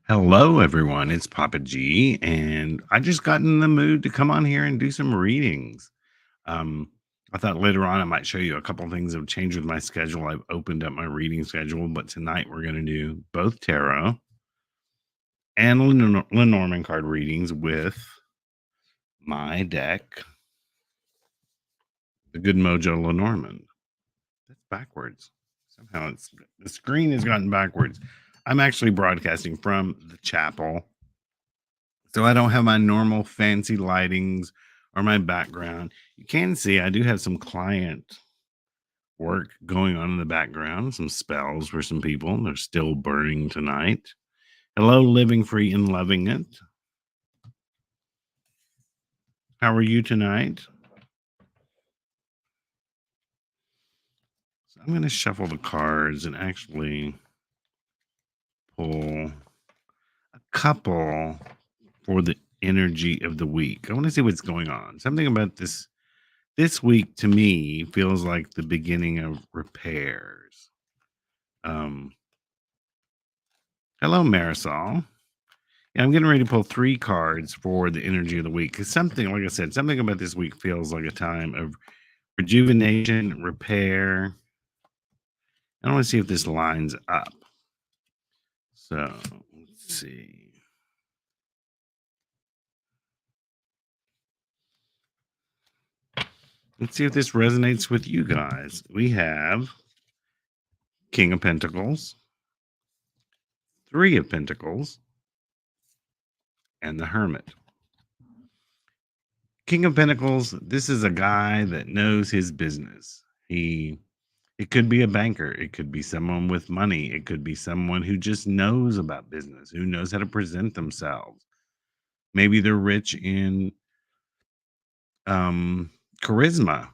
Hello, everyone. It's Papa G, and I just got in the mood to come on here and do some readings. Um, I thought later on I might show you a couple things that have changed with my schedule. I've opened up my reading schedule, but tonight we're going to do both tarot and Lenormand card readings with my deck, the Good Mojo Lenormand. That's backwards. Somehow the screen has gotten backwards. I'm actually broadcasting from the chapel. So I don't have my normal fancy lightings or my background. You can see I do have some client work going on in the background, some spells for some people. They're still burning tonight. Hello, living free and loving it. How are you tonight? So I'm going to shuffle the cards and actually pull a couple for the energy of the week. I want to see what's going on. Something about this week to me feels like the beginning of repairs. Um, Hello, Marisol. Yeah, I'm getting ready to pull three cards for the energy of the week because something, like I said, something about this week feels like a time of rejuvenation, repair. I want to see if this lines up. So let's see. Let's see if this resonates with you guys. We have King of Pentacles, Three of Pentacles, and the Hermit. King of Pentacles, this is a guy that knows his business. It could be a banker, it could be someone with money, it could be someone who just knows about business, who knows how to present themselves. Maybe they're rich in um charisma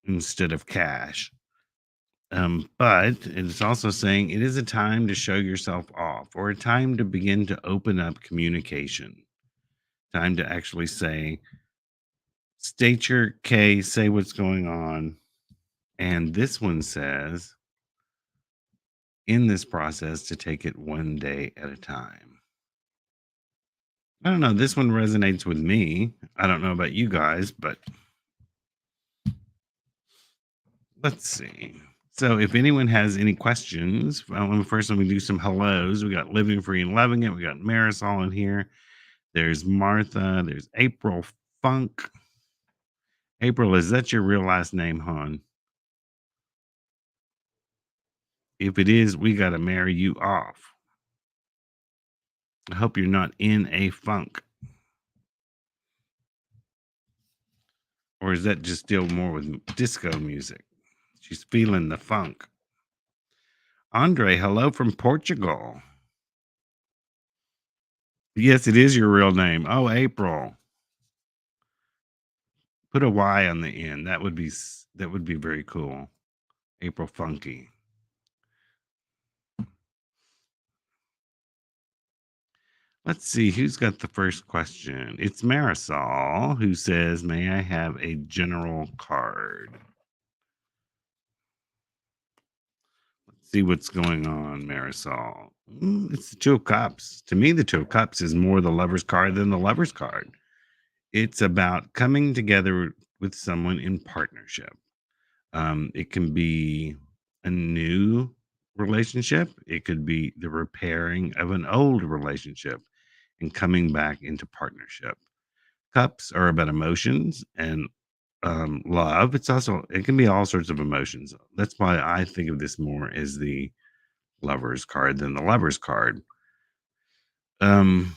instead of cash. But it's also saying it is a time to show yourself off or a time to begin to open up communication. Time to actually say, state your case, say what's going on. And this one says, in this process, to take it one day at a time. I don't know. This one resonates with me. I don't know about you guys, but let's see. So, if anyone has any questions, first let me do some hellos. We got Living Free and Loving It. We got Marisol in here. There's Martha. There's April Funk. April, is that your real last name, hon? If it is, we got to marry you off. I hope you're not in a funk. Or is that just still more with disco music? She's feeling the funk. Andre, hello from Portugal. Yes, it is your real name. Oh, April. Put a Y on the end. That would be very cool. April Funky. Let's see who's got the first question. It's Marisol who says, "May I have a general card?" Let's see what's going on, Marisol. It's the Two of Cups. To me, the Two of Cups is more the Lover's card than the Lover's card. It's about coming together with someone in partnership. It can be a new relationship, it could be the repairing of an old relationship and coming back into partnership. Cups are about emotions and love. It can be all sorts of emotions. That's why I think of this more as the lover's card than the lover's card. Um,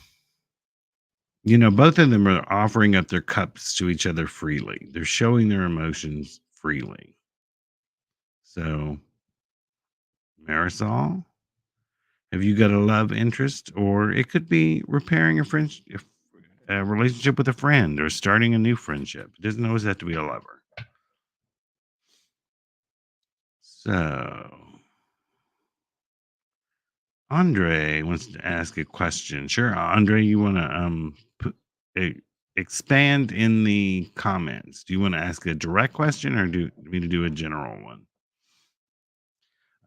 both of them are offering up their cups to each other freely. They're showing their emotions freely. So, Marisol, have you got a love interest, or it could be repairing a relationship with a friend, or starting a new friendship. It doesn't always have to be a lover. So, Andre wants to ask a question. Sure, Andre, you want to expand in the comments? Do you want to ask a direct question, or do you want me to do a general one?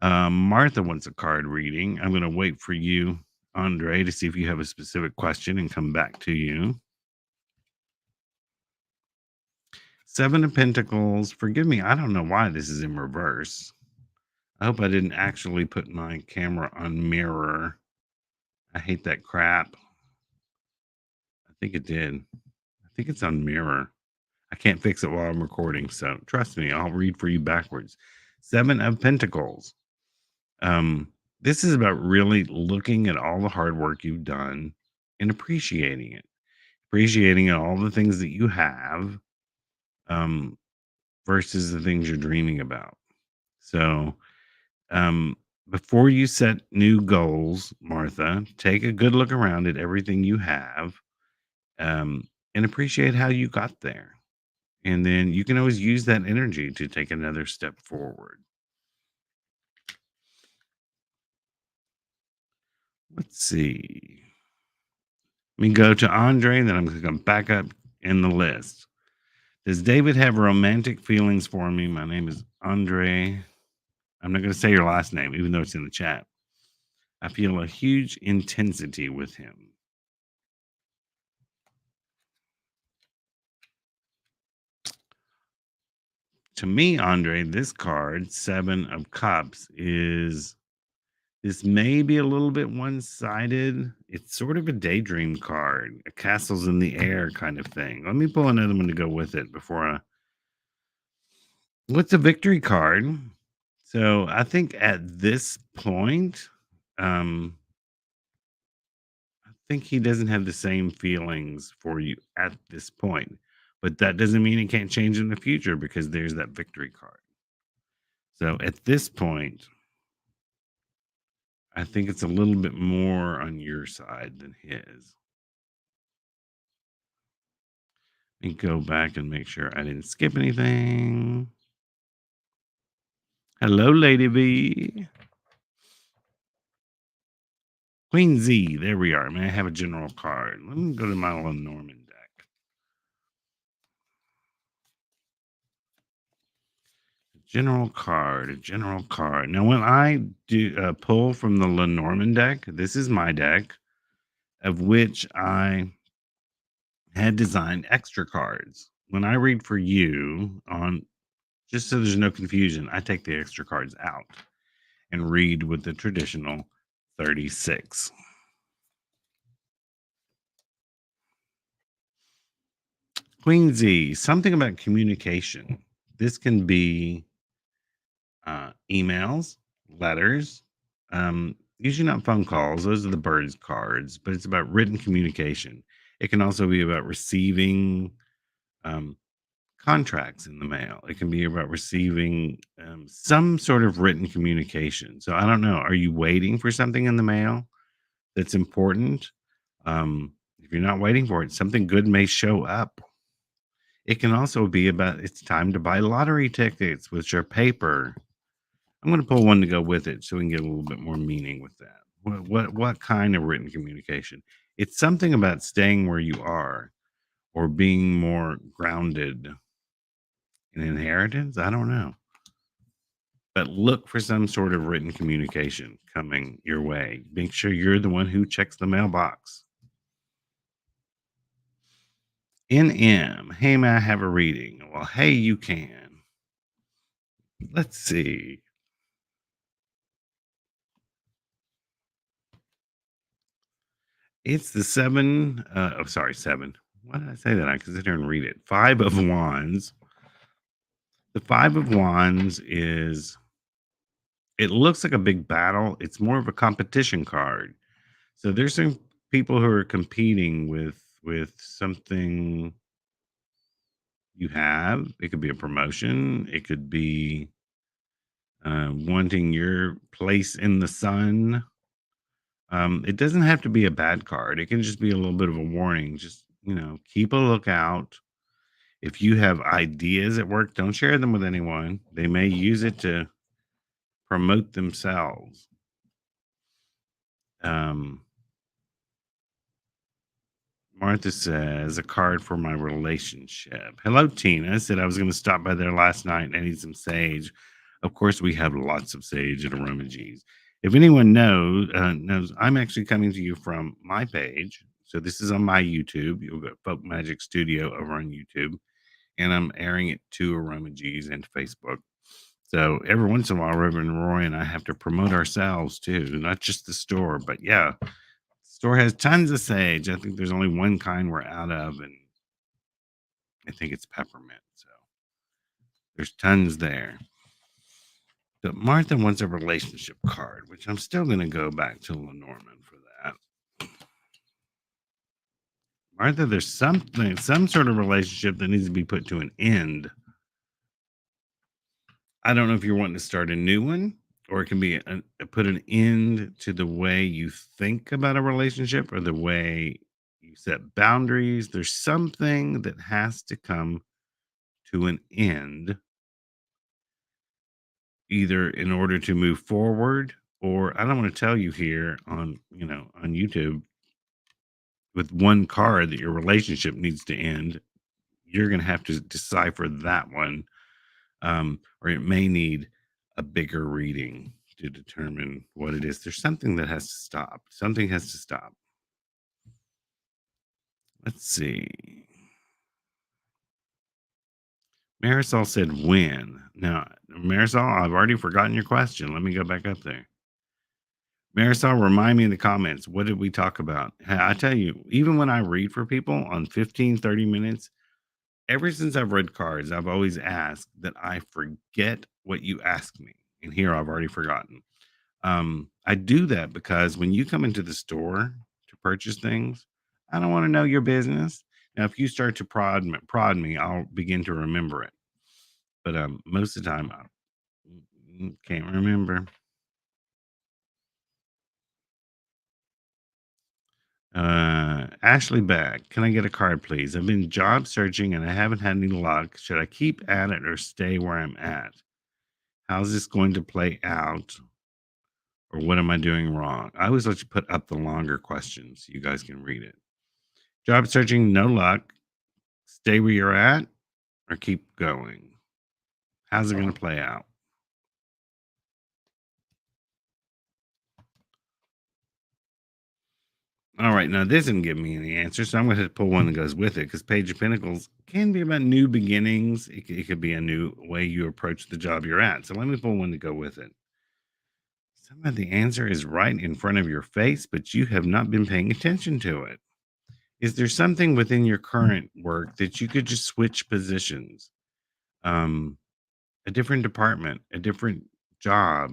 Martha wants a card reading. I'm going to wait for you, Andre to see if you have a specific question and come back to you. Seven of Pentacles. Forgive me, I don't know why this is in reverse. I hope I didn't actually put my camera on mirror. I hate that crap. I think it did. I think it's on mirror. I can't fix it while I'm recording, so trust me, I'll read for you backwards. Seven of Pentacles. This is about really looking at all the hard work you've done and appreciating it. Appreciating all the things that you have, um, versus the things you're dreaming about. So, um, before you set new goals, Martha, take a good look around at everything you have, um, and appreciate how you got there. And then you can always use that energy to take another step forward. Let's see. Let me go to Andre, then I'm going to come back up in the list. Does David have romantic feelings for me? My name is Andre. I'm not going to say your last name, even though it's in the chat. I feel a huge intensity with him. To me, Andre, this card, Seven of Cups, is this may be a little bit one-sided. It's sort of a daydream card, a castles in the air kind of thing. Let me pull another one to go with it before I. What's a victory card? So I think at this point, um, I think he doesn't have the same feelings for you at this point. But that doesn't mean it can't change in the future because there's that victory card. So at this point, I think it's a little bit more on your side than his. Let me go back and make sure I didn't skip anything. Hello, Lady B. Queen Z. There we are. May I have a general card? Let me go to my Lenormand deck. General card. A general card. Now, when I do pull from the Lenormand deck, this is my deck, of which I had designed extra cards. When I read for you on, just so there's no confusion, I take the extra cards out and read with the traditional 36. Queen Z, something about communication. This can be emails, letters, usually not phone calls. Those are the birds cards, but it's about written communication. It can also be about receiving um, contracts in the mail. It can be about receiving some sort of written communication. So I don't know. Are you waiting for something in the mail that's important? If you're not waiting for it, something good may show up. It can also be about it's time to buy lottery tickets, which are paper. I'm going to pull one to go with it so we can get a little bit more meaning with that. What kind of written communication? It's something about staying where you are or being more grounded in inheritance. I don't know. But look for some sort of written communication coming your way. Make sure you're the one who checks the mailbox. NM, hey, may I have a reading? Well, hey, you can. Let's see. It's the seven. Oh, sorry, seven. Why did I say that? I can sit here and read it. Five of Wands. The Five of Wands is. It looks like a big battle. It's more of a competition card. So there's some people who are competing with something you have. It could be a promotion. It could be wanting your place in the sun. It doesn't have to be a bad card. It can just be a little bit of a warning. Just, keep a lookout. If you have ideas at work, don't share them with anyone. They may use it to promote themselves. Martha says, a card for my relationship. Hello, Tina. I said I was going to stop by there last night and I need some sage. Of course, we have lots of sage at Aroma G's. If anyone knows, I'm actually coming to you from my page. So this is on my YouTube. You'll go Folk Magic Studio over on YouTube, and I'm airing it to Aroma G's and Facebook. So every once in a while, Reverend Roy and I have to promote ourselves too, not just the store. But yeah, the store has tons of sage. I think there's only one kind we're out of, and I think it's peppermint. So there's tons there. But Martha wants a relationship card, which I'm still going to go back to Lenormand for that. Martha, there's something, some sort of relationship that needs to be put to an end. I don't know if you're wanting to start a new one, or it can be put an end to the way you think about a relationship or the way you set boundaries. There's something that has to come to an end, either in order to move forward, or I don't want to tell you here on, on YouTube with one card that your relationship needs to end. You're going to have to decipher that one, or it may need a bigger reading to determine what it is. There's something that has to stop. Something has to stop. Let's see. Marisol said when. Now, Marisol, I've already forgotten your question. Let me go back up there. Marisol, remind me in the comments. What did we talk about? I tell you, even when I read for people on 15, 30 minutes, ever since I've read cards, I've always asked that I forget what you asked me. And here I've already forgotten. I do that because when you come into the store to purchase things, I don't want to know your business. Now, if you start to prod me, I'll begin to remember it. But most of the time, I can't remember. Ashley Beck, can I get a card, please? I've been job searching and I haven't had any luck. Should I keep at it or stay where I'm at? How's this going to play out? Or what am I doing wrong? I always let you put up the longer questions so you guys can read it. Job searching, no luck. Stay where you're at or keep going? How's it going to play out? All right, now this didn't give me any answer, so I'm going to pull one that goes with it because Page of Pentacles can be about new beginnings. It could be a new way you approach the job you're at. So let me pull one to go with it. Some of the answer is right in front of your face, but you have not been paying attention to it. Is there something within your current work that you could just switch positions? Um, a different department, a different job.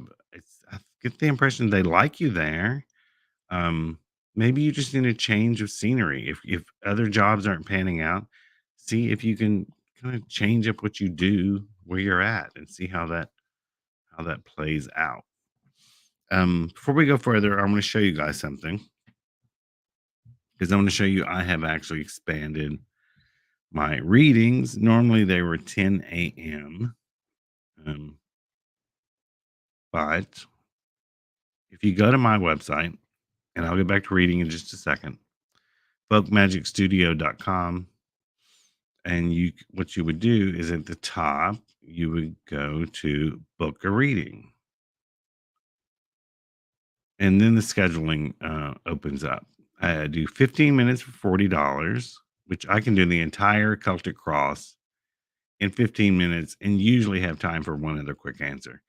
I get the impression they like you there. Um, Maybe you just need a change of scenery. If other jobs aren't panning out, see if you can kind of change up what you do where you're at and see how that plays out. Before we go further, I'm going to show you guys something because I'm going to show you I have actually expanded my readings. Normally they were 10 a.m. But if you go to my website, and I'll get back to reading in just a second, folkmagicstudio.com, and what you would do is at the top you would go to book a reading, and then the scheduling opens up. I do 15 minutes for $40, which I can do the entire Celtic Cross in 15 minutes and usually have time for one other quick answer,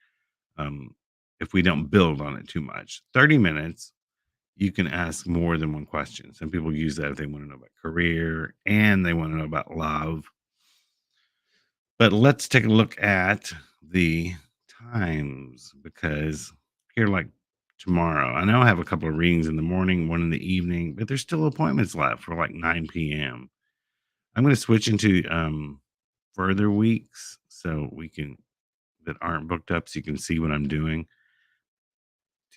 um, if we don't build on it too much. 30 minutes, you can ask more than one question. Some people use that if they want to know about career and they want to know about love. But let's take a look at the times because here, like tomorrow, I know I have a couple of readings in the morning, one in the evening, but there's still appointments left for like 9 p.m. I'm going to switch into further weeks so we can that aren't booked up so you can see what I'm doing.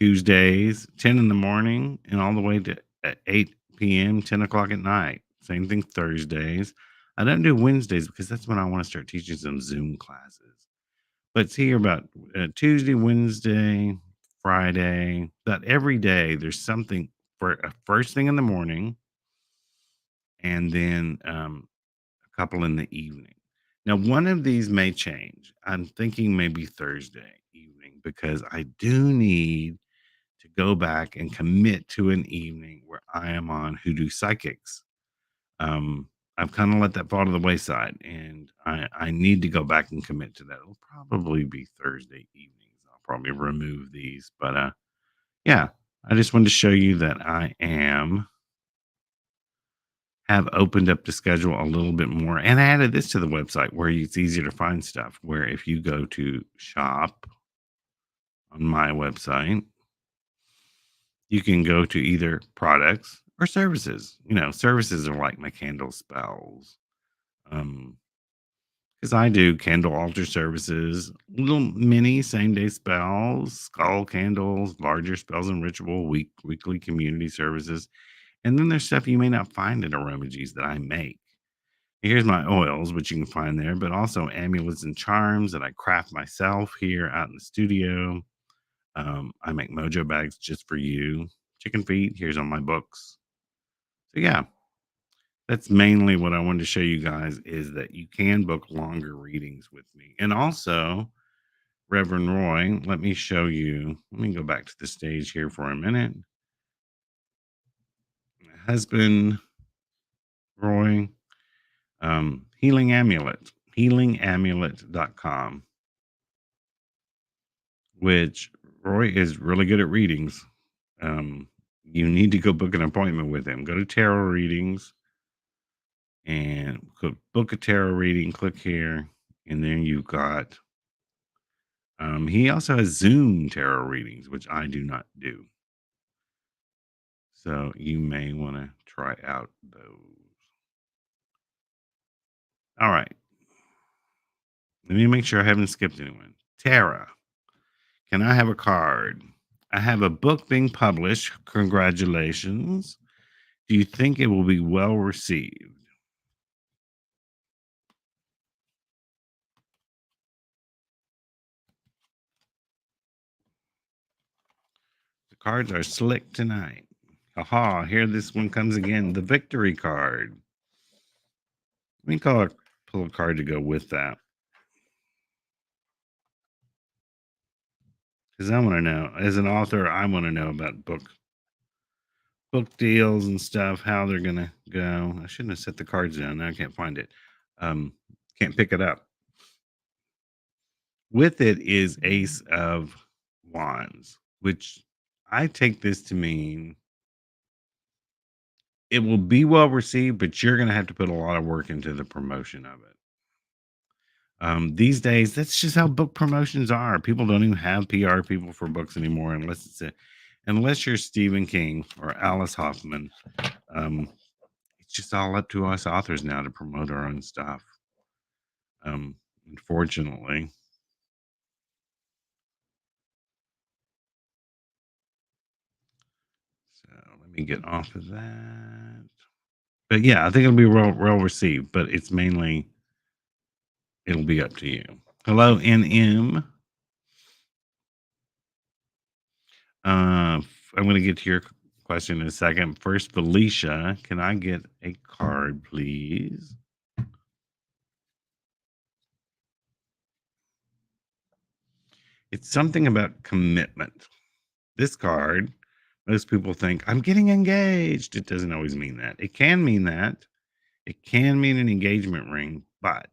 Tuesdays, 10 in the morning and all the way to 8 p.m., 10 o'clock at night. Same thing Thursdays. I don't do Wednesdays because that's when I want to start teaching some Zoom classes. But it's here about Tuesday, Wednesday, Friday, that every day there's something for a first thing in the morning and then a couple in the evening. Now, one of these may change. I'm thinking maybe Thursday evening because I do need go back and commit to an evening where I am on Hoodoo Psychics. Um, I've kind of let that fall to the wayside, and I need to go back and commit to that. It'll probably be Thursday evenings. I'll probably remove these, but yeah, I just wanted to show you that I am have opened up the schedule a little bit more, and I added this to the website where it's easier to find stuff. Where if you go to shop on my website, you can go to either products or services. Services are like my candle spells. Um, because I do candle altar services, little mini same day spells, skull candles, larger spells and ritual, weekly community services. And then there's stuff you may not find at Aromages that I make. Here's my oils, which you can find there, but also amulets and charms that I craft myself here out in the studio. I make mojo bags just for you. Chicken feet, here's on my books. So yeah, that's mainly what I wanted to show you guys is that you can book longer readings with me. And also, Reverend Roy, let me show you. Let me go back to the stage here for a minute. My husband, Roy, Healing Amulet, healingamulet.com, which Roy is really good at readings. You need to go book an appointment with him. Go to tarot readings and book a tarot reading. Click here, and then you've got. He also has Zoom tarot readings, which I do not do. So you may want to try out those. All right. Let me make sure I haven't skipped anyone. Tara, can I have a card? I have a book being published. Congratulations. Do you think it will be well received? The cards are slick tonight. Aha, here this one comes again. The victory card. Let me pull a card to go with that. Because I want to know, as an author, I want to know about book deals and stuff, how they're gonna go. I shouldn't have set the cards down. Now I can't find it. Um, can't pick it up. With it is Ace of Wands, which I take this to mean it will be well received, but you're gonna have to put a lot of work into the promotion of it. These days, that's just how book promotions are. People don't even have PR people for books anymore, unless you're Stephen King or Alice Hoffman. Um, it's just all up to us authors now to promote our own stuff. Unfortunately. So let me get off of that. But yeah, I think it'll be well received, but it's mainly it'll be up to you. Hello, NM. I'm going to get to your question in a second. First, Felicia, can I get a card, please? It's something about commitment. This card, most people think I'm getting engaged. It doesn't always mean that. It can mean that. It can mean an engagement ring, but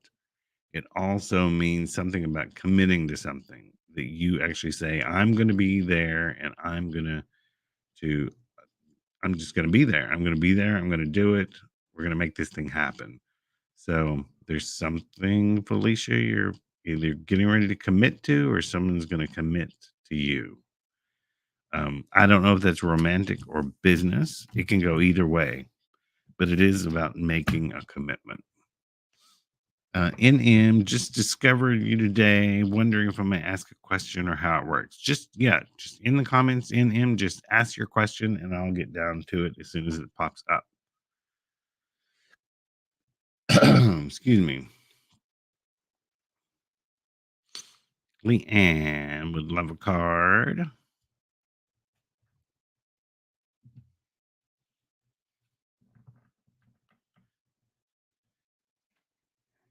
it also means something about committing to something that you actually say, I'm going to be there and to I'm just going to be there. I'm going to be there. I'm going to do it. We're going to make this thing happen. So there's something, Felicia, you're either getting ready to commit to or someone's going to commit to you. I don't know if that's romantic or business. It can go either way, but it is about making a commitment. NM just discovered you today, wondering if I may ask a question or how it works. Just in the comments, NM, just ask your question and I'll get down to it as soon as it pops up. Excuse me. Leanne would love a card.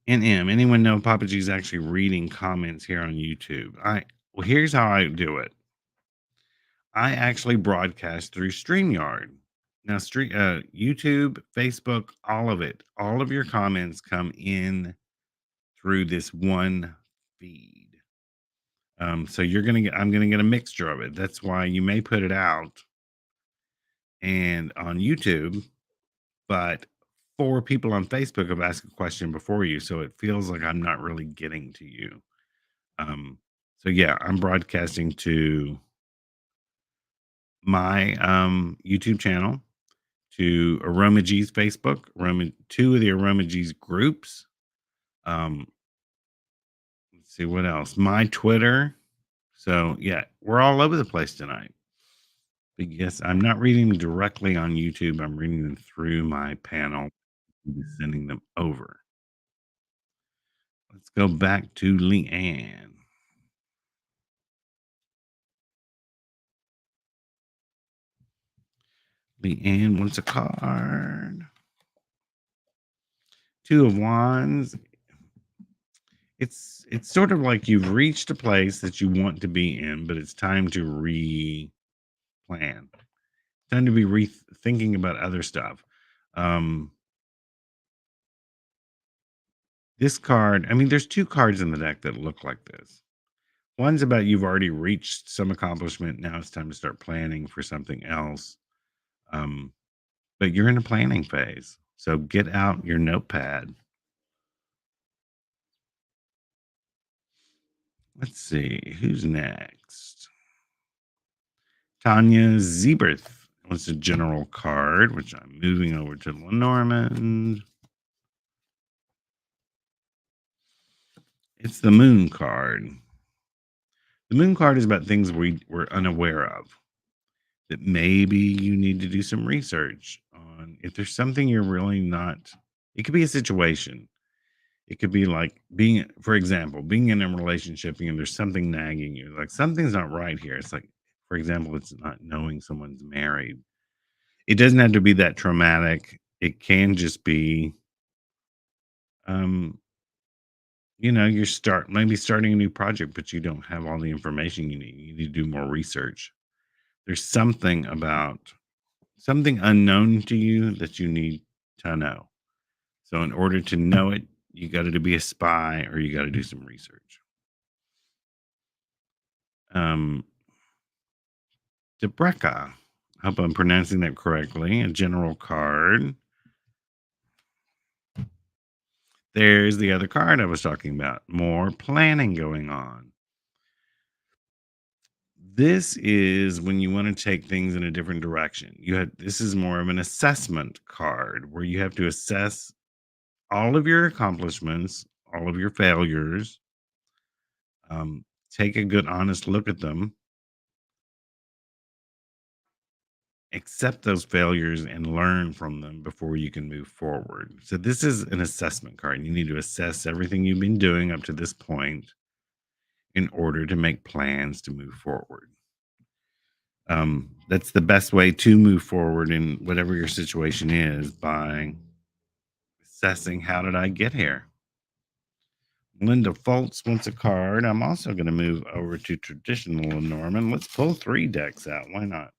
NM, anyone know Papa G's actually reading comments here on YouTube? Well, here's how I do it. I actually broadcast through StreamYard. Now, YouTube, Facebook, all of it, all of your comments come in through this one feed. So I'm gonna get a mixture of it. That's why you may put it out and on YouTube, but 4 people on Facebook have asked a question before you, so it feels like I'm not really getting to you. Um, so yeah, I'm broadcasting to my YouTube channel, to Aroma G's Facebook, Aroma 2 of the Aroma G's groups. Um, let's see what else. My Twitter. So yeah, we're all over the place tonight. But yes, I'm not reading them directly on YouTube. I'm reading them through my panel and sending them over. Let's go back to Leanne. Leanne wants a card. 2 of Wands. It's sort of like you've reached a place that you want to be in, but it's time to plan. Time to be thinking about other stuff. Um, this card, I mean, there's 2 cards in the deck that look like this. One's about you've already reached some accomplishment. Now it's time to start planning for something else. Um, but you're in a planning phase. So get out your notepad. Let's see who's next. Tanya Zeberth wants a general card, which I'm moving over to Lenormand. It's the moon card. The moon card is about things we're unaware of that maybe you need to do some research on. If there's something you're really not, it could be a situation. It could be like being, for example, being in a relationship and there's something nagging you, like something's not right here. It's like, for example, it's not knowing someone's married. It doesn't have to be that traumatic. It can just be, um, you're maybe starting a new project, but you don't have all the information you need. You need to do more research. There's something unknown to you that you need to know. So in order to know it, you got to be a spy or you got to do some research. Um, Debreka, hope I'm pronouncing that correctly. A general card. There's the other card I was talking about. More planning going on. This is when you want to take things in a different direction. This is more of an assessment card where you have to assess all of your accomplishments, all of your failures, take a good honest look at them, accept those failures and learn from them before you can move forward. So this is an assessment card. You need to assess everything you've been doing up to this point in order to make plans to move forward. That's the best way to move forward in whatever your situation is, by assessing how did I get here. Linda Foltz wants a card. I'm also going to move over to traditional Norman. Let's pull 3 decks out. Why not?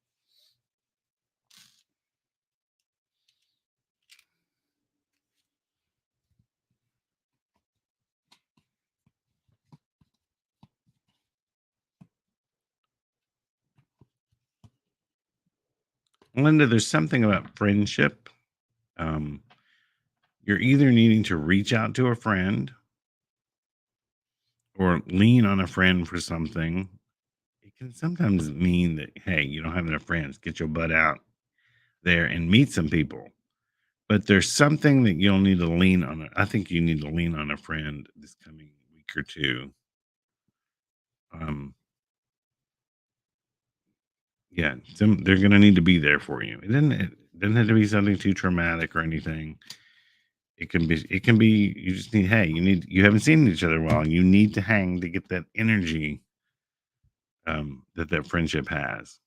Linda, there's something about friendship. Um, you're either needing to reach out to a friend or lean on a friend for something. It can sometimes mean that, hey, you don't have enough friends. Get your butt out there and meet some people. But there's something that you'll need to lean on. I think you need to lean on a friend this coming week or 2. Um, yeah, they're gonna need to be there for you. It doesn't have to be something too traumatic or anything. It can be you just need, hey, you haven't seen each other well, and you need to hang to get that energy that friendship has.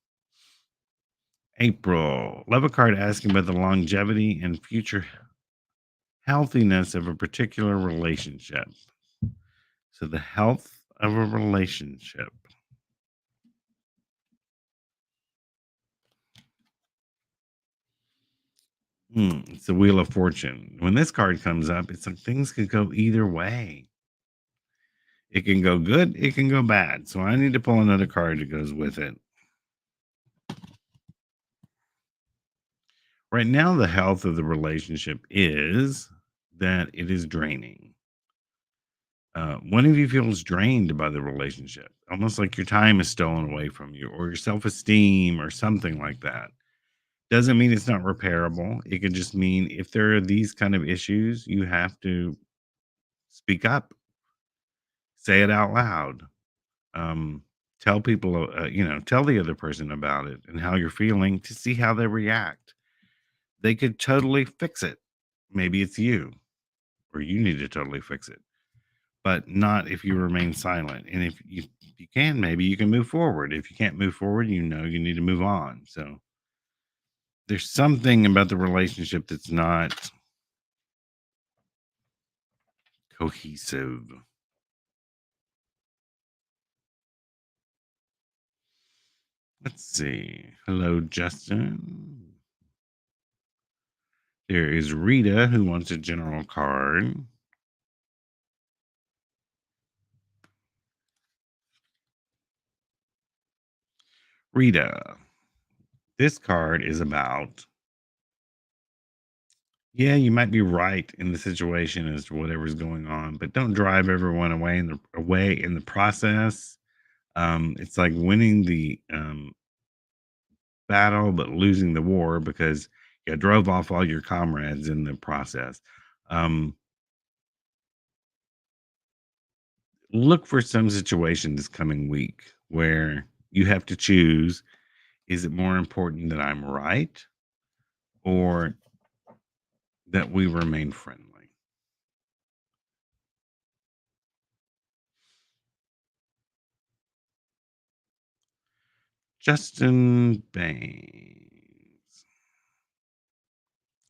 April, love a card asking about the longevity and future healthiness of a particular relationship. So the health of a relationship. It's the Wheel of Fortune. When this card comes up, it's like things could go either way. It can go good, it can go bad. So I need to pull another card that goes with it. Right now, the health of the relationship is that it is draining. One of you feels drained by the relationship, almost like your time is stolen away from you, or your self esteem, or something like that. Doesn't mean it's not repairable. It could just mean if there are these kind of issues, you have to speak up, say it out loud, um, tell people, tell the other person about it and how you're feeling to see how they react. They could totally fix it. Maybe it's you, or you need to totally fix it, but not if you remain silent. And if you can, maybe you can move forward. If you can't move forward, you need to move on. So there's something about the relationship that's not cohesive. Let's see. Hello, Justin. There is Rita who wants a general card. Rita, this card is about, yeah, you might be right in the situation as to whatever's going on, but don't drive everyone away in the process. It's like winning the battle but losing the war because you drove off all your comrades in the process. Um, Look for some situation this coming week where you have to choose: is it more important that I'm right, or that we remain friendly? Justin Baines.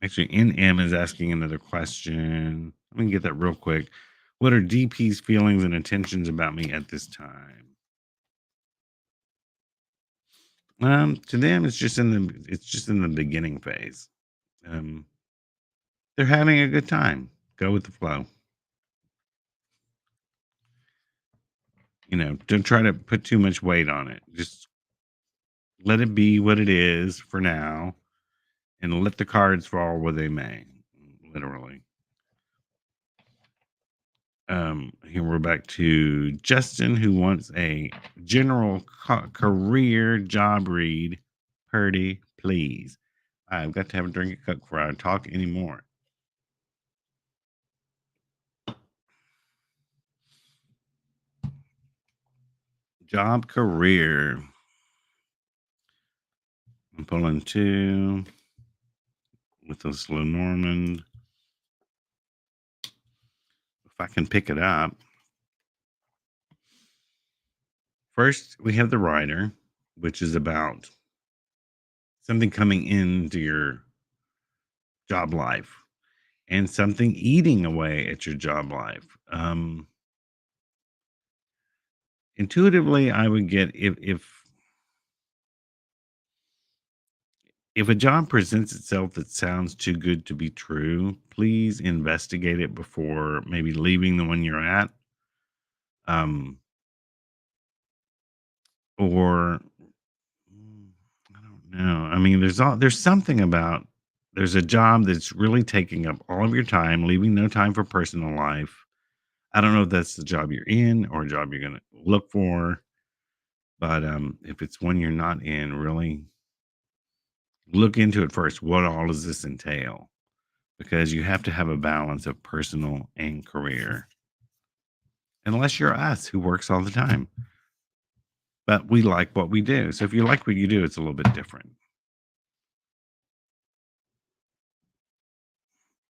Actually, NM is asking another question. Let me get that real quick. What are DP's feelings and intentions about me at this time? To them, it's just in the beginning phase. Um, they're having a good time. Go with the flow. Don't try to put too much weight on it. Just let it be what it is for now, and let the cards fall where they may. Literally. Here we're back to Justin, who wants a general career job read. Purdy, please. I've got to have a drink of Coke before I talk anymore. Job career. I'm pulling two with this Lenormand. If I can pick it up. First, we have the writer, which is about something coming into your job life and something eating away at your job life. Intuitively, I would get, if a job presents itself that sounds too good to be true, please investigate it before maybe leaving the one you're at. Um, or I don't know. I mean, there's something about, there's a job that's really taking up all of your time, leaving no time for personal life. I don't know if that's the job you're in or a job you're gonna look for, but if it's one you're not in, really look into it first. What all does this entail? Because you have to have a balance of personal and career. Unless you're us who works all the time. But we like what we do. So if you like what you do, it's a little bit different.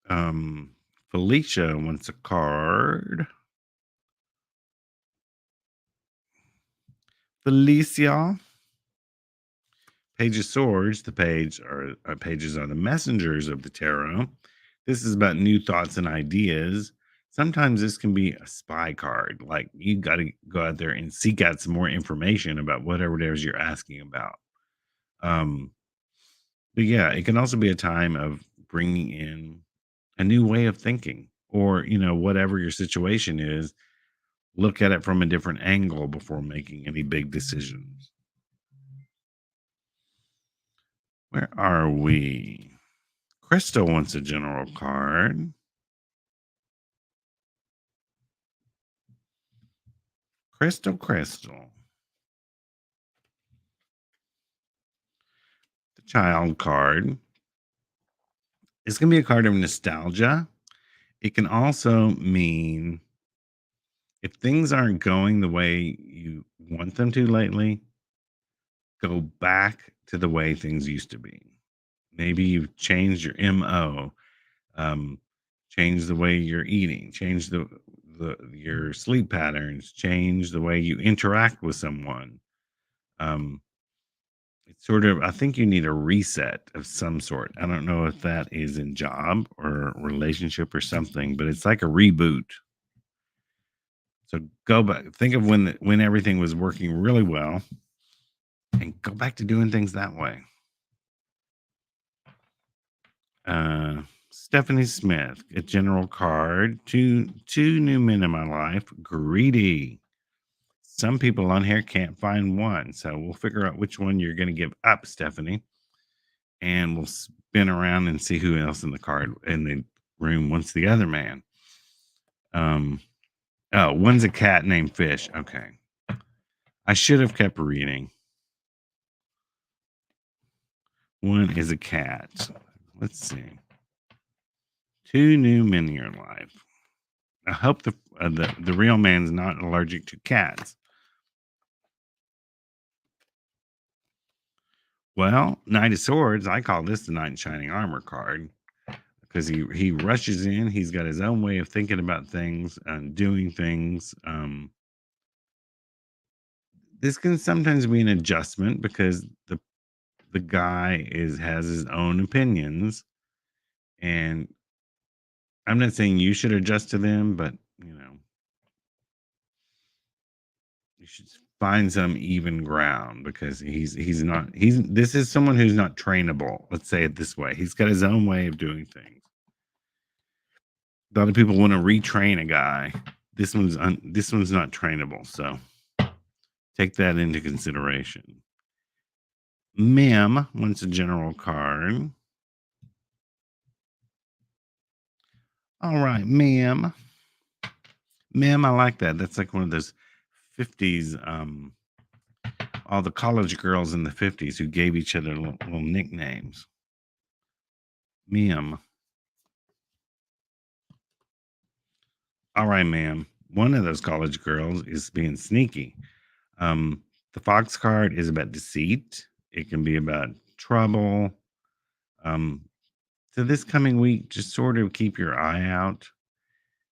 Um, Felicia wants a card. Felicia. Page of Swords. The pages are the messengers of the tarot. This is about new thoughts and ideas. Sometimes this can be a spy card, like you got to go out there and seek out some more information about whatever it is you're asking about. Um, but yeah, it can also be a time of bringing in a new way of thinking, or, whatever your situation is, look at it from a different angle before making any big decisions. Where are we? Crystal wants a general card. Crystal. The child card. It's going to be a card of nostalgia. It can also mean if things aren't going the way you want them to lately, go back to the way things used to be. Maybe you've changed your MO, um, change the way you're eating, change the your sleep patterns, change the way you interact with someone. Um, it's sort of, I think you need a reset of some sort. I don't know if that is in job or relationship or something, but it's like a reboot. So go back, think of when everything was working really well, and go back to doing things that way. Stephanie Smith, a general card. Two new men in my life. Greedy. Some people on here can't find one, so we'll figure out which one you're going to give up, Stephanie, and we'll spin around and see who else in the card in the room wants the other man. Oh, one's a cat named Fish. Okay, I should have kept reading. One is a cat. Let's see. Two new men in your life. I hope the real man's not allergic to cats. Well, Knight of Swords, I call this the Knight in Shining Armor card because he rushes in. He's got his own way of thinking about things and doing things. This can sometimes be an adjustment because the guy has his own opinions, and I'm not saying you should adjust to them, but you should find some even ground because he's this is someone who's not trainable. Let's say it this way. He's got his own way of doing things. A lot of people want to retrain a guy. This one's not trainable, so take that into consideration. Mim wants a general card. All right, Mim. Mim, I like that. That's like one of those 50s, all the college girls in the 50s who gave each other little nicknames. Mim. All right, ma'am. One of those college girls is being sneaky. The Fox card is about deceit. It can be about trouble. Um, so this coming week, just sort of keep your eye out.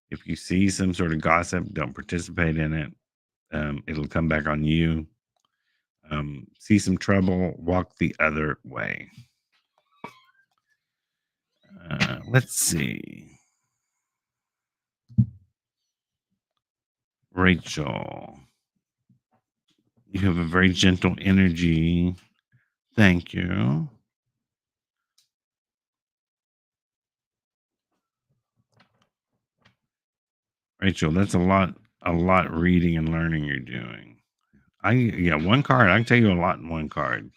If you see some sort of gossip, don't participate in it. It'll come back on you. See some trouble, walk the other way. Let's see. Rachel, you have a very gentle energy. Thank you. Rachel, that's a lot reading and learning you're doing. Yeah, one card. I can tell you a lot in one card.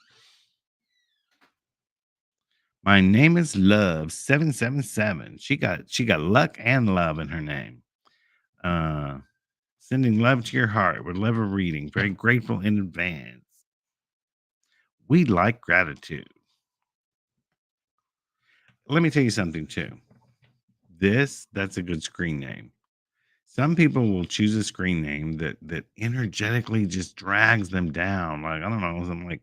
My name is Love 777. She got luck and love in her name. Uh Sending love to your heart with love of reading. Very grateful in advance. We like gratitude. Let me tell you something too. That's a good screen name. Some people will choose a screen name that energetically just drags them down. Like, I don't know, I'm like,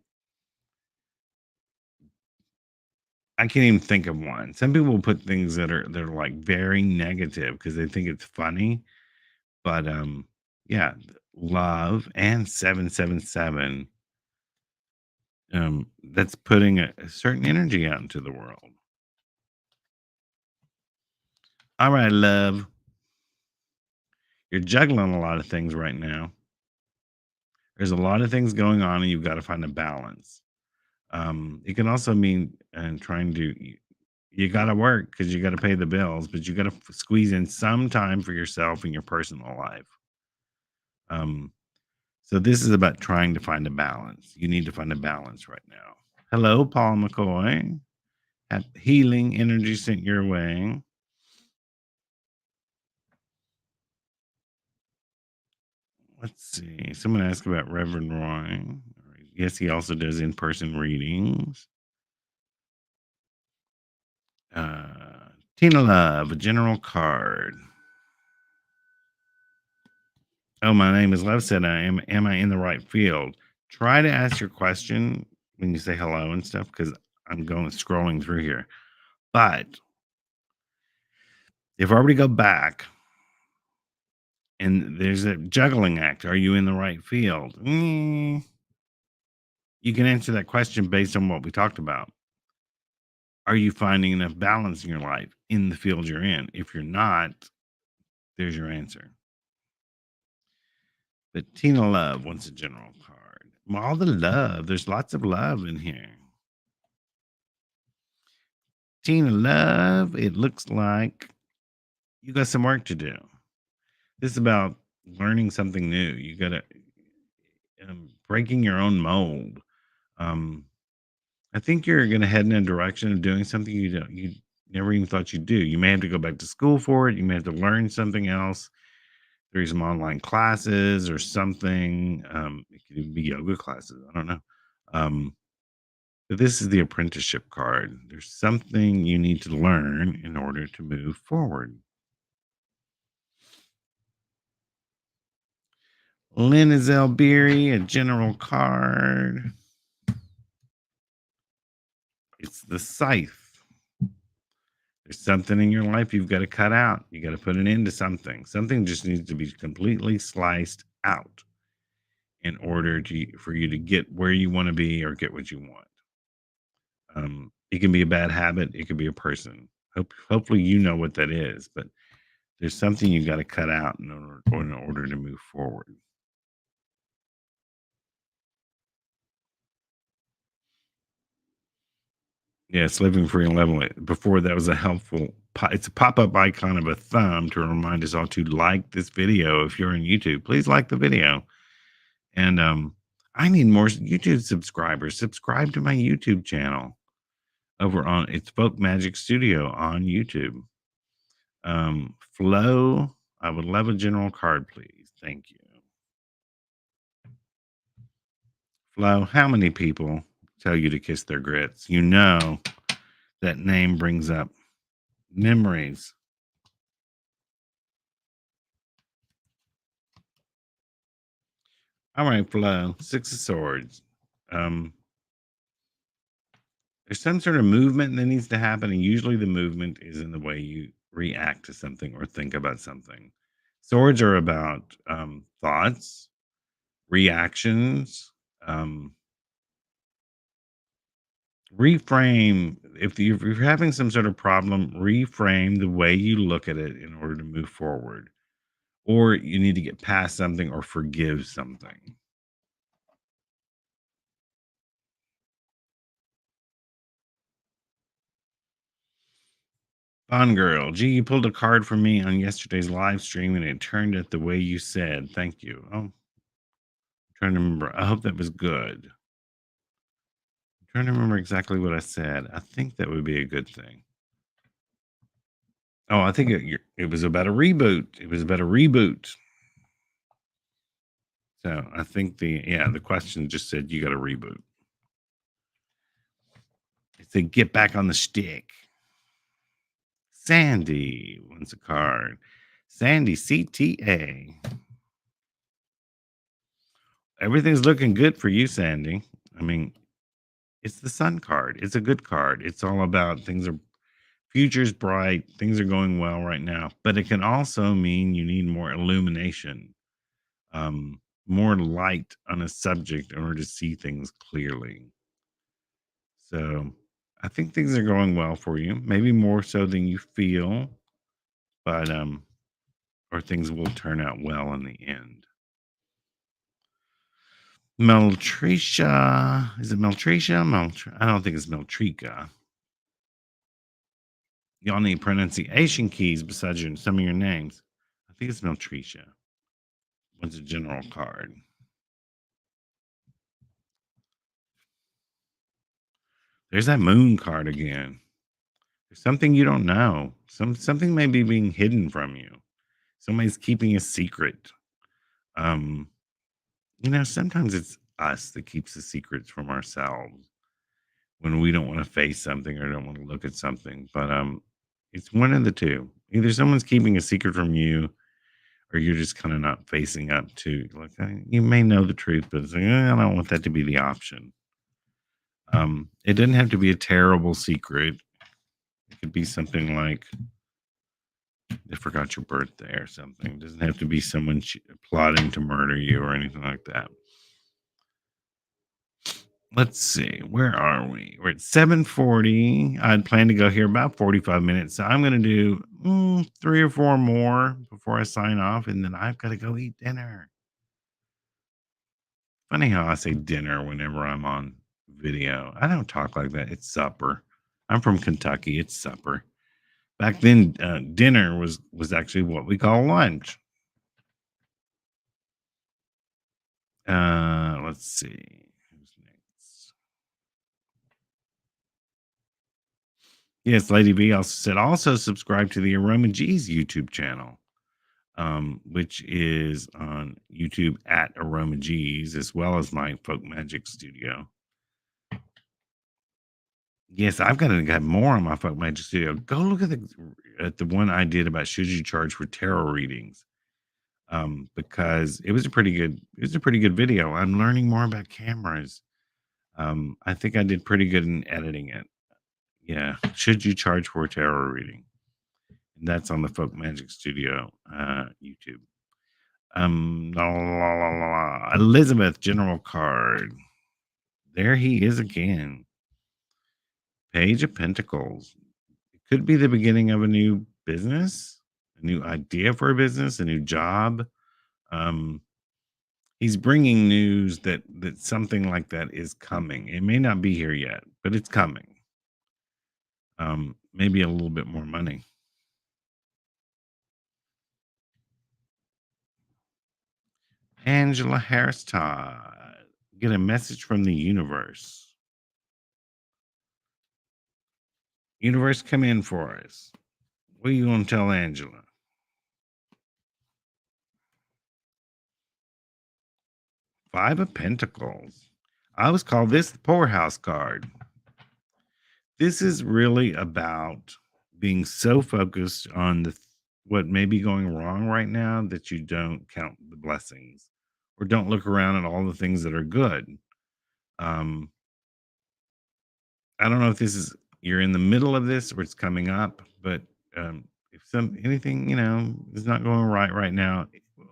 I can't even think of one. Some people will put things that are like very negative because they think it's funny. But yeah, love and 777, that's putting a certain energy out into the world. All right, love. You're juggling a lot of things right now. There's a lot of things going on, and you've got to find a balance. It can also mean trying to You got to work because you got to pay the bills, but you got to squeeze in some time for yourself and your personal life. Um, so this is about trying to find a balance. You need to find a balance right now. Hello, Paul McCoy. Have healing energy sent your way. Let's see. Someone asked about Reverend Roy. Yes, he also does in-person readings. Uh, Tina Love, a general card. Oh, my name is Love said, am I in the right field? Try to ask your question when you say hello and stuff because I'm going scrolling through here. But if I already go back and there's a juggling act, are you in the right field? You can answer that question based on what we talked about. Are you finding enough balance in your life in the field you're in? If you're not, there's your answer. But Tina Love wants a general card. Well, all the love. There's lots of love in here. Tina Love, it looks like you got some work to do. This is about learning something new. You got to breaking your own mold. Um, I think you're going to head in a direction of doing something you never even thought you'd do. You may have to go back to school for it. You may have to learn something else through some online classes or something. It could even be yoga classes. I don't know. Um, but this is the apprenticeship card. There's something you need to learn in order to move forward. Lynn Azelle Beery, a general card. It's the scythe. There's something in your life you've got to cut out. You got to put an end to something. Something just needs to be completely sliced out in order for you to get where you want to be or get what you want. It can be a bad habit. It could be a person. Hopefully, you know what that is. But there's something you got to cut out in order to move forward. Yes, living free and level. Before that was a helpful. It's a pop-up icon of a thumb to remind us all to like this video. If you're on YouTube, please like the video. And I need more YouTube subscribers. Subscribe to my YouTube channel over on it's Folk Magic Studio on YouTube. Flo, I would love a general card, please. Thank you. Flo, how many people tell you to kiss their grits? You know that name brings up memories. All right, Flo, Six of Swords. Um, there's some sort of movement that needs to happen, and usually the movement is in the way you react to something or think about something. Swords are about thoughts, reactions, um, reframe. If you're having some sort of problem, reframe the way you look at it in order to move forward. Or you need to get past something or forgive something. Fun girl. Gee, you pulled a card for me on yesterday's live stream and it turned out the way you said. Thank you. Oh, I'm trying to remember. I hope that was good. I'm trying to remember exactly what I said. I think that would be a good thing. Oh, I think it was about a reboot. It was about a reboot. So I think the question just said you got a reboot. It said get back on the stick. Sandy wants a card. Sandy CTA. Everything's looking good for you, Sandy. I mean, it's the sun card. It's a good card. It's all about things are future's bright, things are going well right now. But it can also mean you need more illumination, more light on a subject in order to see things clearly. So I think things are going well for you, maybe more so than you feel, but or things will turn out well in the end. Meltricia. Is it Meltricia? I don't think it's Meltrica. Y'all need pronunciation keys besides some of your names. I think it's Meltricia. What's a general card? There's that moon card again. There's something you don't know. Something may be being hidden from you. Somebody's keeping a secret. Um, sometimes it's us that keeps the secrets from ourselves when we don't want to face something or don't want to look at something. But it's one of the two. Either someone's keeping a secret from you, or you're just kind of not facing up to like you may know the truth, but it's like, I don't want that to be the option. It doesn't have to be a terrible secret. It could be something like they forgot your birthday or something. It doesn't have to be someone plotting to murder you or anything like that. Let's see, where are we? We're at 7:40. I'd planned to go here about 45 minutes. So I'm going to do three or four more before I sign off. And then I've got to go eat dinner. Funny how I say dinner whenever I'm on video. I don't talk like that. It's supper. I'm from Kentucky. It's supper. Back then, dinner was actually what we call lunch. Let's see. Who's next? Yes, Lady V also said also subscribe to the Aroma G's YouTube channel, which is on YouTube at Aroma G's, as well as my Folk Magic Studio. Yes, I've got to get more on my Folk Magic Studio. Go look at the one I did about should you charge for tarot readings. Because it was a pretty good video. I'm learning more about cameras. I think I did pretty good in editing it. Yeah. Should you charge for a tarot reading? And that's on the Folk Magic Studio YouTube. La, la, la, la, la. Elizabeth General card. There he is again. Page of Pentacles. It could be the beginning of a new business, a new idea for a business, a new job. He's bringing news that something like that is coming. It may not be here yet, but it's coming. Maybe a little bit more money. Angela Harris Todd. Get a message from the universe. Universe, come in for us. What are you going to tell Angela? Five of Pentacles. I always call this the poorhouse card. This is really about being so focused on what may be going wrong right now that you don't count the blessings or don't look around at all the things that are good. Um, I don't know if this is you're in the middle of this or it's coming up, but if anything is not going right now,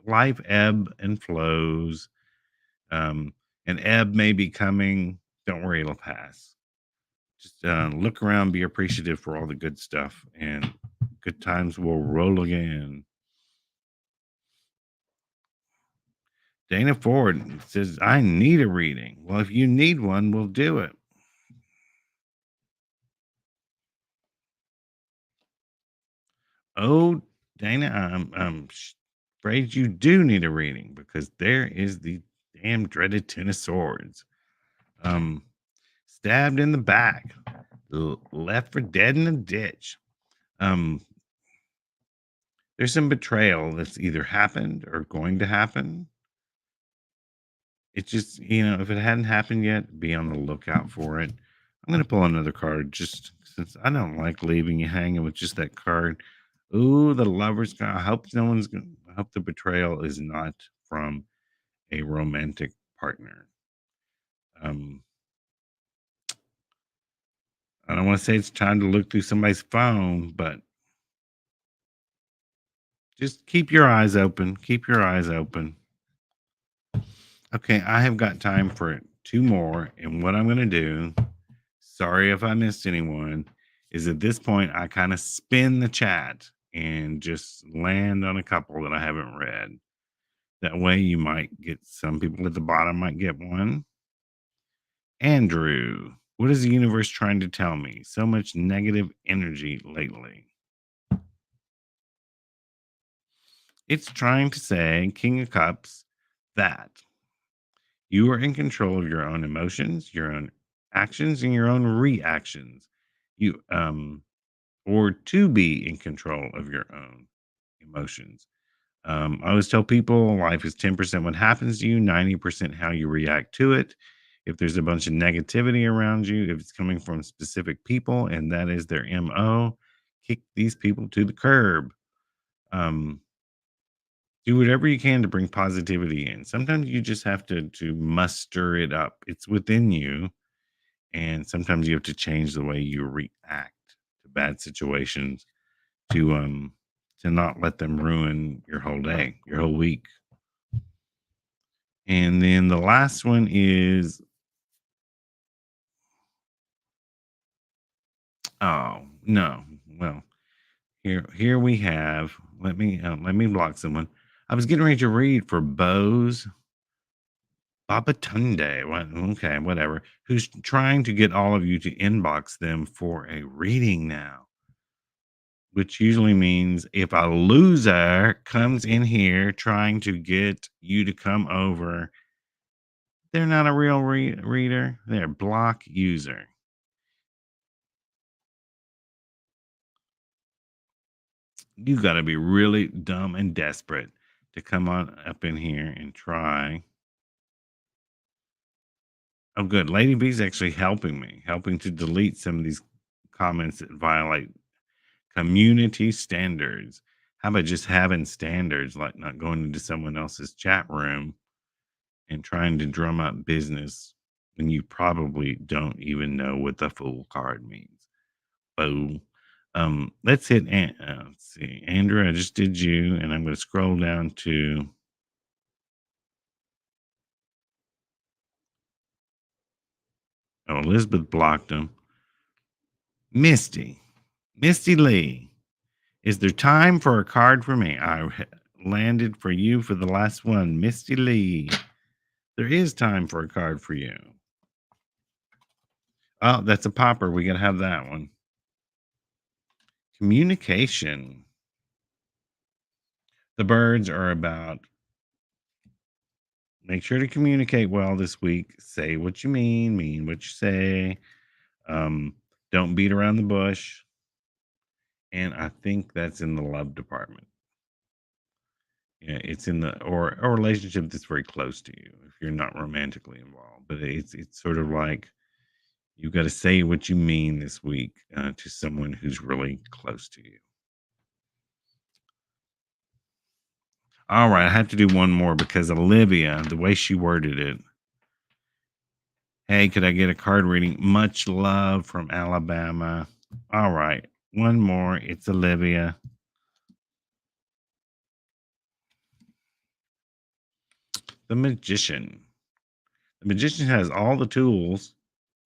life ebb and flows. Um, an ebb may be coming. Don't worry, it'll pass. Just look around, be appreciative for all the good stuff, and good times will roll again. Dana Ford says, I need a reading. Well, if you need one, we'll do it. Oh, Dana, I'm afraid you do need a reading because there is the damn dreaded Ten of Swords. Stabbed in the back, left for dead in a ditch. There's some betrayal that's either happened or going to happen. It's just, if it hadn't happened yet, be on the lookout for it. I'm going to pull another card just since I don't like leaving you hanging with just that card. Ooh, the Lover's card. I hope I hope the betrayal is not from a romantic partner. Um, I don't want to say it's time to look through somebody's phone, but just keep your eyes open. Keep your eyes open. Okay, I have got time for two more. And what I'm going to do, sorry if I missed anyone, is at this point, I kind of spin the chat and just land on a couple that I haven't read. That way, you might get some people at the bottom, might get one. Andrew, What is the universe trying to tell me? So much negative energy lately. It's trying to say, King of Cups, that you are in control of your own emotions, your own actions, and your own reactions. You or to be in control of your own emotions. I always tell people life is 10% what happens to you, 90% how you react to it. If there's a bunch of negativity around you, if it's coming from specific people and that is their MO, kick these people to the curb. Um, do whatever you can to bring positivity in. Sometimes you just have to muster it up. It's within you, and sometimes you have to change the way you react to bad situations to to not let them ruin your whole day, your whole week. And then the last one is, oh no, well, here we have. Let me block someone. I was getting ready to read for Bose Babatunde. What? Okay, whatever. Who's trying to get all of you to inbox them for a reading now? Which usually means if a loser comes in here trying to get you to come over, they're not a real reader. They're a block user. You got to be really dumb and desperate to come on up in here and try. Oh, good. Lady B's actually helping me, helping to delete some of these comments that violate community standards. How about just having standards, like not going into someone else's chat room and trying to drum up business when you probably don't even know what the fool card means? Oh, let's hit. Let's see, Andrew. I just did you, and I'm going to scroll down to. Oh, Elizabeth blocked him. Misty, Misty Lee. Is there time for a card for me? Landed for you for the last one, Misty Lee. There is time for a card for you. Oh, that's a popper. We got to have that one. Communication. The birds are about make sure to communicate well this week. Say what you mean what you say. Um, don't beat around the bush. And I think that's in the love department. Yeah, it's in the or a relationship that's very close to you if you're not romantically involved. But it's sort of like you got to say what you mean this week to someone who's really close to you. All right, I have to do one more because Olivia, the way she worded it. Hey, could I get a card reading? Much love from Alabama. All right, one more. It's Olivia. The magician. The magician has all the tools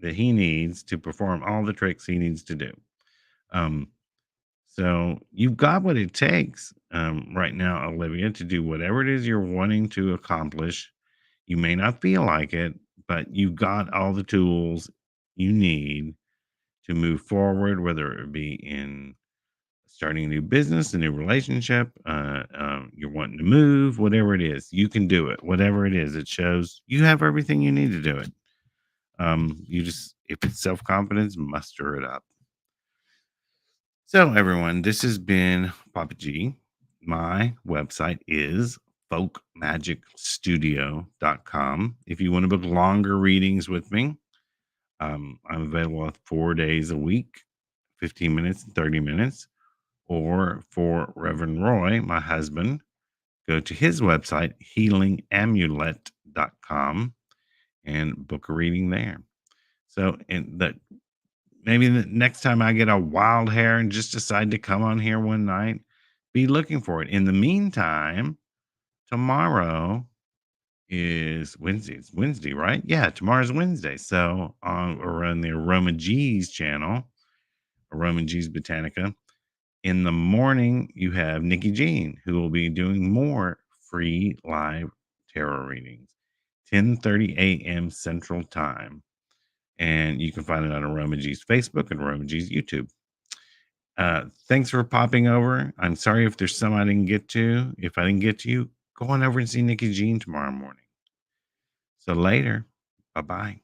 that he needs to perform all the tricks he needs to do. Um, so you've got what it takes right now, Olivia, to do whatever it is you're wanting to accomplish. You may not feel like it, but you got all the tools you need to move forward, whether it be in starting a new business, a new relationship, you're wanting to move, whatever it is, you can do it. Whatever it is, it shows you have everything you need to do it. You just, if it's self confidence, muster it up. So, everyone, this has been Papa G. My website is folkmagicstudio.com. If you want to book longer readings with me, I'm available 4 days a week, 15 minutes and 30 minutes. Or for Reverend Roy, my husband, go to his website, healingamulet.com, and book a reading there. So, and that maybe the next time I get a wild hair and just decide to come on here one night, be looking for it. In the meantime, tomorrow is Wednesday. It's Wednesday, right? Yeah, tomorrow's Wednesday. So we're on the Aroma G's channel, Aroma G's Botanica. In the morning, you have Nikki Jean, who will be doing more free live tarot readings, 10:30 a.m. Central Time. And you can find it on Aroma G's Facebook and Aroma G's YouTube. Thanks for popping over. I'm sorry if there's some I didn't get to. If I didn't get to you, go on over and see Nikki Jean tomorrow morning. So later. Bye bye.